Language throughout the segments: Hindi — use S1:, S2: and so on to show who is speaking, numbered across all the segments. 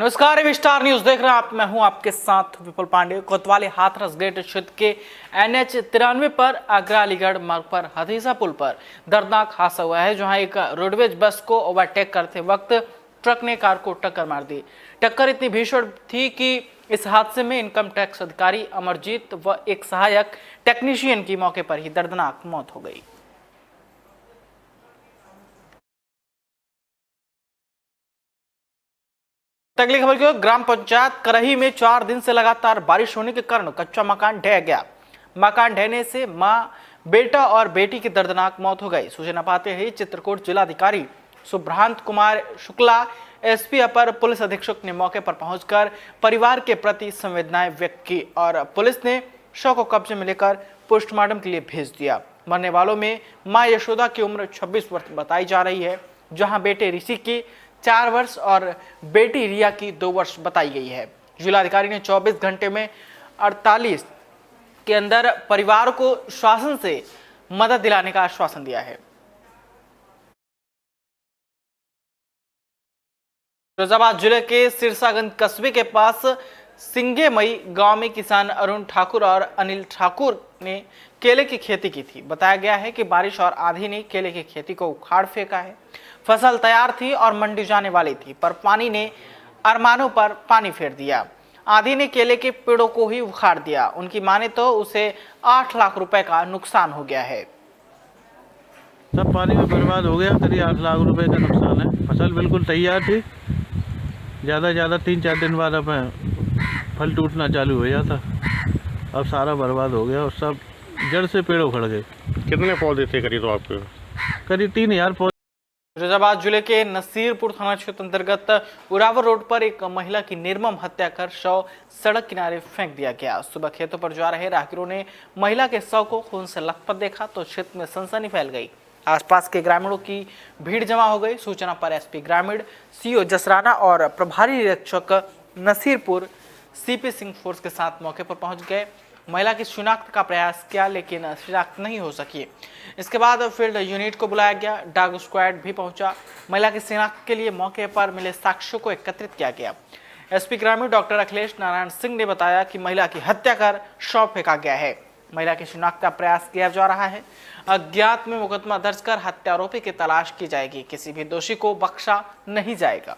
S1: नमस्कार, स्टार न्यूज देख रहे हैं आप। मैं हूं आपके साथ विपुल पांडे। कोतवाली हाथरस गेट क्षेत्र के NH 93 पर आगरा अलीगढ़ मार्ग पर हथीसा पुल पर दर्दनाक हादसा हुआ है, जहां एक रोडवेज बस को ओवरटेक करते वक्त ट्रक ने कार को टक्कर मार दी। टक्कर इतनी भीषण थी कि इस हादसे में इनकम टैक्स अधिकारी अमरजीत व एक सहायक टेक्नीशियन की मौके पर ही दर्दनाक मौत हो गई। अगली खबर की ओर, ग्राम पंचायत करही में 4 दिन से लगातार बारिश होने के कारण कच्चा मकान ढह गया। मकान ढहने से मां, बेटा और बेटी की दर्दनाक मौत हो गई। सूचना पाते ही चित्रकूट जिलाधिकारी सुभ्रांत कुमार शुक्ला, SP अपर पुलिस अधीक्षक ने मौके पर पहुंचकर परिवार के प्रति संवेदनाएं व्यक्त की और पुलिस ने शव को कब्जे में लेकर पोस्टमार्टम के लिए भेज दिया। मरने वालों में मां यशोदा की उम्र 26 वर्ष बताई जा रही है, जहां बेटे ऋषि की 4 वर्ष और बेटी रिया की 2 वर्ष बताई गई है। जिलाधिकारी ने 24 घंटे में 48 के अंदर परिवार को शासन से मदद दिलाने का आश्वासन दिया है। फिरोजाबाद जिले के सिरसागंज कस्बे के पास सिंगेमई गांव में किसान अरुण ठाकुर और अनिल ठाकुर ने केले की खेती की थी। बताया गया है कि बारिश और आंधी ने केले की खेती को उखाड़ फेंका है। फसल तैयार थी और मंडी जाने वाली थी, पर पानी ने अरमानों पर पानी फेर दिया। आंधी ने केले के पेड़ों को ही उखाड़ दिया। उनकी माने तो उसे 8 लाख रुपए का नुकसान हो गया है।
S2: सब पानी में बर्बाद हो गया। करीब 8 लाख रुपए का नुकसान है। फसल बिल्कुल तैयार थी। ज़्यादा 3-4 दिन बाद अब फल टूटना चालू हो जाता। अब सारा बर्बाद हो गया और सब जड़ से पेड़ उखड़ गए।
S3: कितने पौधे थे करीब आपके?
S2: करीब 3000 पौधे।
S1: फिरोजाबाद जिले के नसीरपुर थाना क्षेत्र अंतर्गत उरावर रोड पर एक महिला की निर्मम हत्या कर शव सड़क किनारे फेंक दिया गया। सुबह खेतों पर जा रहे राहगीरों ने महिला के शव को खून से लथपथ देखा तो क्षेत्र में सनसनी फैल गई। आसपास के ग्रामीणों की भीड़ जमा हो गई। सूचना पर SP ग्रामीण, CO जसराना और प्रभारी निरीक्षक नसीरपुर CP सिंह फोर्स के साथ मौके पर पहुंच गए। महिला की शिनाख्त का प्रयास किया, लेकिन शिनाख्त नहीं हो सकी। इसके बाद फील्ड यूनिट को बुलाया गया। डॉग स्क्वाड भी पहुंचा। महिला की शिनाख्त के लिए मौके पर मिले साक्ष्यों को एकत्रित किया गया। SP ग्रामीण डॉक्टर अखिलेश नारायण सिंह ने बताया कि महिला की हत्या कर शव फेंका गया है। महिला की शिनाख्त का प्रयास किया जा रहा है। अज्ञात में मुकदमा दर्ज कर हत्या आरोपी की तलाश की जाएगी। किसी भी दोषी को बख्शा नहीं जाएगा।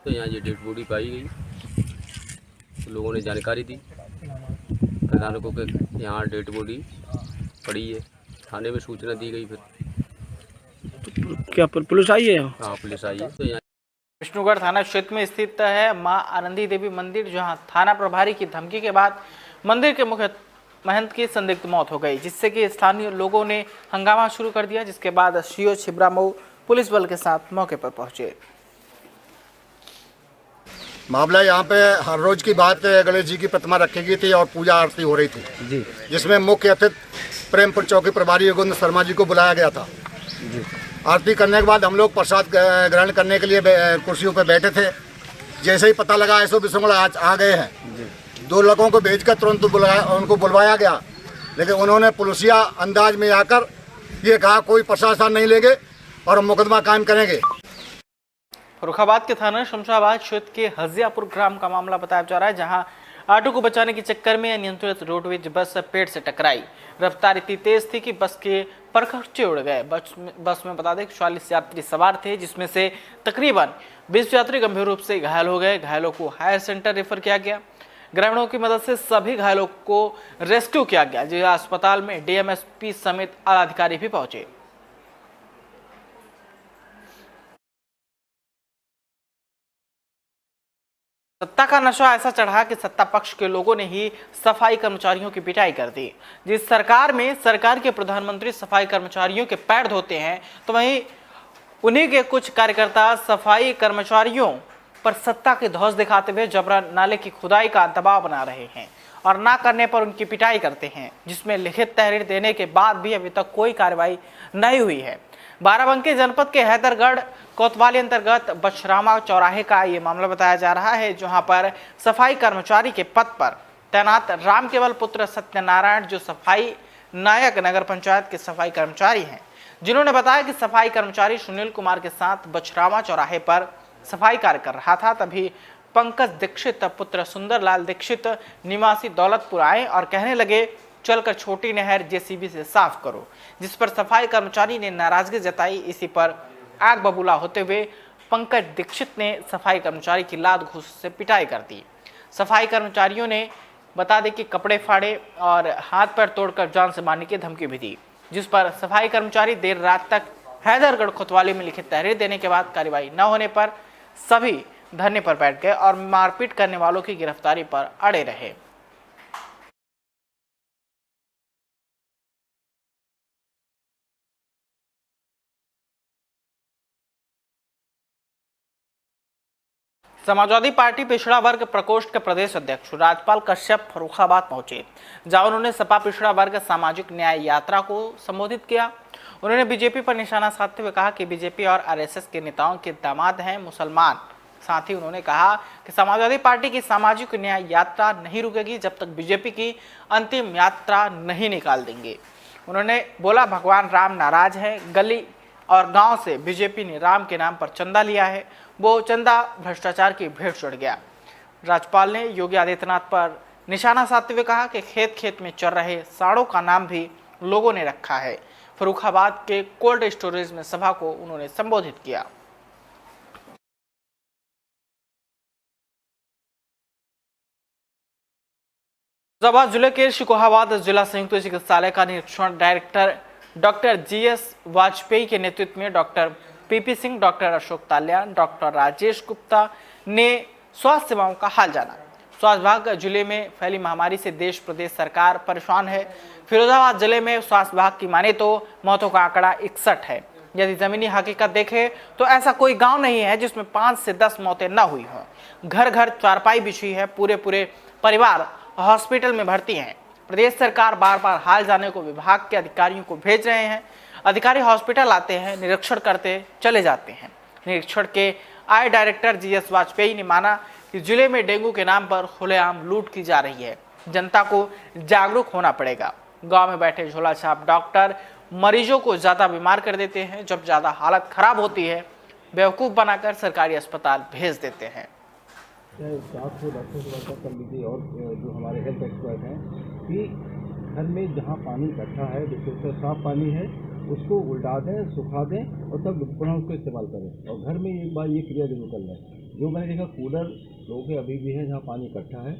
S4: तो यहाँ ये डेड बॉडी पाई गई, तो लोगों ने जानकारी दी प्रधान को कि यहाँ डेड बॉडी पड़ी है। थाने में सूचना दी गई। फिर
S2: क्या पुलिस आई है?
S4: हाँ, पुलिस आई है। तो यहाँ
S1: विष्णुगढ़ थाना क्षेत्र में स्थित है मां आनंदी देवी मंदिर, जहां थाना प्रभारी की धमकी के बाद मंदिर के मुख्य महंत की संदिग्ध मौत हो गई, जिससे कि स्थानीय लोगों ने हंगामा शुरू कर दिया। जिसके बाद CO छिबरामऊ पुलिस बल के साथ मौके पर पहुंचे।
S5: मामला यहाँ पे हर रोज की बात गणेश जी की प्रतिमा रखी गई थी और पूजा आरती हो रही थी जी, जिसमें मुख्य अतिथि प्रेमपुर चौकी प्रभारी योगेंद्र शर्मा जी को बुलाया गया था जी। आरती करने के बाद हम लोग प्रसाद ग्रहण करने के लिए कुर्सियों पे बैठे थे। जैसे ही पता लगा ऐसो बिसंगड़ा आज आ गए हैं, 2 लोगों को भेजकर तुरंत उनको बुलवाया गया, लेकिन उन्होंने पुलिसिया अंदाज में आकर ये कहा कोई प्रशासन नहीं लेंगे और मुकदमा कायम करेंगे।
S1: फर्रुखाबाद के थाना शमशाबाद क्षेत्र के हजियापुर ग्राम का मामला बताया जा रहा है, जहां ऑटो को बचाने के चक्कर में अनियंत्रित रोडवेज बस पेड़ से टकराई। रफ्तार इतनी तेज थी कि बस के परखच्चे उड़ गए। बस में बता दें 44 यात्री सवार थे, जिसमें से तकरीबन 20 यात्री गंभीर रूप से घायल हो गए। घायलों को हायर सेंटर रेफर किया गया। ग्रामीणों की मदद से सभी घायलों को रेस्क्यू किया गया। जिला अस्पताल में DMSP समेत आला अधिकारी भी पहुंचे। सत्ता का नशा ऐसा चढ़ा कि सत्ता पक्ष के लोगों ने ही सफाई कर्मचारियों की पिटाई कर दी। जिस सरकार में सरकार के प्रधानमंत्री सफाई कर्मचारियों के पैर धोते हैं, तो वहीं उन्हीं के कुछ कार्यकर्ता सफाई कर्मचारियों पर सत्ता की धौंस दिखाते हुए जबरन नाले की खुदाई का दबाव बना रहे हैं और ना करने पर उनकी पिटाई करते हैं, जिसमें लिखित तहरीर देने के बाद भी अभी तक कोई कार्रवाई नहीं हुई है। बाराबंकी जनपद के हैदरगढ़ कोतवाली अंतर्गत बछरामा चौराहे का ये मामला बताया जा रहा है, जहां पर सफाई कर्मचारी के पद पर तैनात राम केवल पुत्र सत्यनारायण, जो सफाई नायक नगर पंचायत के सफाई कर्मचारी हैं, जिन्होंने बताया कि सफाई कर्मचारी सुनील कुमार के साथ बछरामा चौराहे पर सफाई कार्य कर रहा था। तभी पंकज दीक्षित पुत्र सुंदरलाल दीक्षित निवासी दौलतपुर आए और कहने लगे, चलकर छोटी नहर जेसीबी से साफ करो, जिस पर सफाई कर्मचारी ने नाराजगी जताई। इसी पर आग बबूला होते हुए पंकज दीक्षित ने सफाई कर्मचारी की लात घूंस से पिटाई कर दी। सफाई कर्मचारियों ने बता दें कि कपड़े फाड़े और हाथ पैर तोड़कर जान से मारने की धमकी भी दी, जिस पर सफाई कर्मचारी देर रात तक हैदरगढ़ कोतवाली में लिखित तहरीर देने के बाद कार्रवाई न होने पर सभी धरने पर बैठ गए और मारपीट करने वालों की गिरफ्तारी पर अड़े रहे। समाजवादी पार्टी पिछड़ा वर्ग प्रकोष्ठ के प्रदेश अध्यक्ष राजपाल कश्यप फर्रुखाबाद पहुंचे, जहां उन्होंने सपा पिछड़ा वर्ग सामाजिक न्याय यात्रा को संबोधित किया। उन्होंने बीजेपी पर निशाना साधते हुए कहा कि बीजेपी और आरएसएस के नेताओं के दामाद हैं मुसलमान। साथ ही उन्होंने कहा कि समाजवादी पार्टी की सामाजिक न्याय यात्रा नहीं रुकेगी जब तक बीजेपी की अंतिम यात्रा नहीं निकाल देंगे। उन्होंने बोला, भगवान राम नाराज है, गली और गांव से बीजेपी ने राम के नाम पर चंदा लिया है, वो चंदा भ्रष्टाचार की भेंट चढ़ गया। राज्यपाल ने योगी आदित्यनाथ पर निशाना साधते हुए कहा कि खेत खेत में चल रहे सांडों का नाम भी लोगों ने रखा है। फर्रुखाबाद के कोल्ड स्टोरेज में सभा को उन्होंने संबोधित किया। फैजाबाद जिले के शिकोहाबाद जिला संयुक्त चिकित्सालय का निरीक्षण डायरेक्टर डॉक्टर जीएस वाजपेयी के नेतृत्व में doctor PP Singh, doctor Ashok Talyan, doctor Rajesh Gupta ने स्वास्थ्य सेवाओं का हाल जाना। स्वास्थ्य विभाग जिले में फैली महामारी से देश प्रदेश सरकार परेशान है। फिरोजाबाद जिले में स्वास्थ्य विभाग की माने तो मौतों का आंकड़ा 61 है। यदि जमीनी हकीकत देखें तो ऐसा कोई गांव नहीं है जिसमें 5 से 10 मौतें न हुई हों। घर घर चारपाई बिछी है, पूरे परिवार हॉस्पिटल में भर्ती हैं। प्रदेश सरकार बार बार हाल जाने को विभाग के अधिकारियों को भेज रहे हैं। अधिकारी हॉस्पिटल आते हैं, निरीक्षण करते चले जाते हैं। निरीक्षण के आए डायरेक्टर जीएस वाजपेयी ने माना कि जिले में डेंगू के नाम पर खुलेआम लूट की जा रही है। जनता को जागरूक होना पड़ेगा। गांव में बैठे झोला छाप डॉक्टर मरीजों को ज्यादा बीमार कर देते हैं। जब ज्यादा हालत खराब होती है, बेवकूफ बनाकर सरकारी अस्पताल भेज देते हैं।
S6: स्टाफ को डॉक्टर से बात कर लीजिए और जो हमारे हेल्थ एक्सपर्ट हैं कि घर में जहाँ पानी इकट्ठा है, जो साफ पानी है, उसको उल्टा दें, सुखा दें और तब पुनः उसको इस्तेमाल करें। और घर में एक बार ये क्रिया जरूर कर लें। जो मैंने देखा कूलर लोगों के अभी भी है जहाँ पानी इकट्ठा है,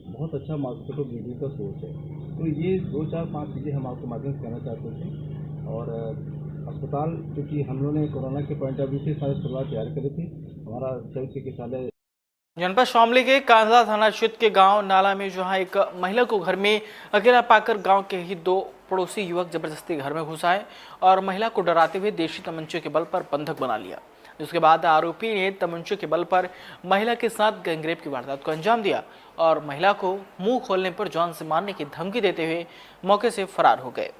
S6: बहुत अच्छा मॉस्किटो ब्रीडिंग का सोर्स है। तो ये 2, 4, 5 चीज़ें हम आपके माध्यम से कहना चाहते थे। और अस्पताल क्योंकि हम लोगों ने कोरोना के पॉइंट ऑफ व्यू से सारी शुरुआत तैयार करी थी। हमारा संयुक्त चिकित्सालय
S1: जनपद शामली के कांजा थाना क्षेत्र के गांव नाला में जहां एक महिला को घर में अकेला पाकर गांव के ही 2 पड़ोसी युवक जबरदस्ती घर में घुस आए और महिला को डराते हुए देशी तमंचे के बल पर बंधक बना लिया। जिसके बाद आरोपी ने तमंचे के बल पर महिला के साथ गैंगरेप की वारदात को अंजाम दिया और महिला को मुंह खोलने पर जान से मारने की धमकी देते हुए मौके से फरार हो गए।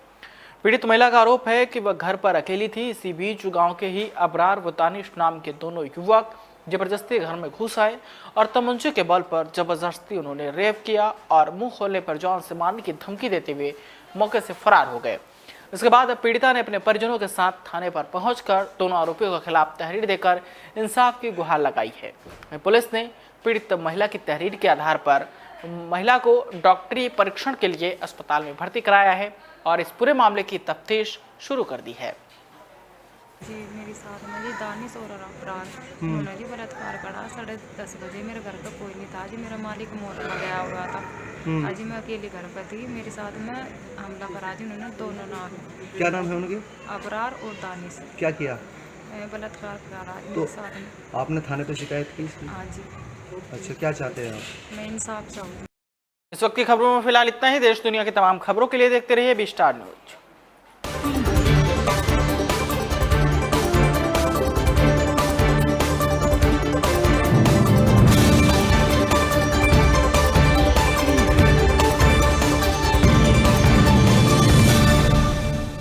S1: पीड़ित महिला का आरोप है कि वह घर पर अकेली थी। इसी बीच गाँव के ही अबरार व तानिश नाम के दोनों युवक जबरदस्ती घर में घुस आए और तमंचे के बल पर जबरदस्ती उन्होंने रेप किया और मुंह खोलने पर जान से मारने की धमकी देते हुए मौके से फरार हो गए। इसके बाद पीड़िता ने अपने परिजनों के साथ थाने पर पहुंचकर दोनों आरोपियों के खिलाफ तहरीर देकर इंसाफ की गुहार लगाई है। पुलिस ने पीड़ित महिला की तहरीर के आधार पर महिला को डॉक्टरी परीक्षण के लिए अस्पताल में भर्ती कराया है और इस पूरे मामले की तफ्तीश शुरू कर दी है।
S7: जी मेरे साथ में जी दानिश और अबरार उन्होंने जी बलात्कार करा। 10:30 बजे मेरे घर पे कोई नहीं था जी। मेरा मालिक मोटर में गया हुआ था। आज मैं अकेले घर पर थी। मेरे साथ में हमला करा जी उन्होंने। दोनों नाम
S8: क्या नाम है उनके?
S7: अबरार और दानिश।
S8: क्या किया?
S7: बलात्कार करा जी
S8: तो
S7: मेरे साथ में।
S8: आपने थाने पे शिकायत की इसकी?
S7: हाँ जी।
S8: अच्छा, क्या चाहते हैं आप?
S7: मैं इंसाफ चाहूँगी।
S1: इस वक्त की खबरों में फिलहाल इतना ही। देश दुनिया की तमाम खबरों के लिए देखते रहिए बी स्टार न्यूज।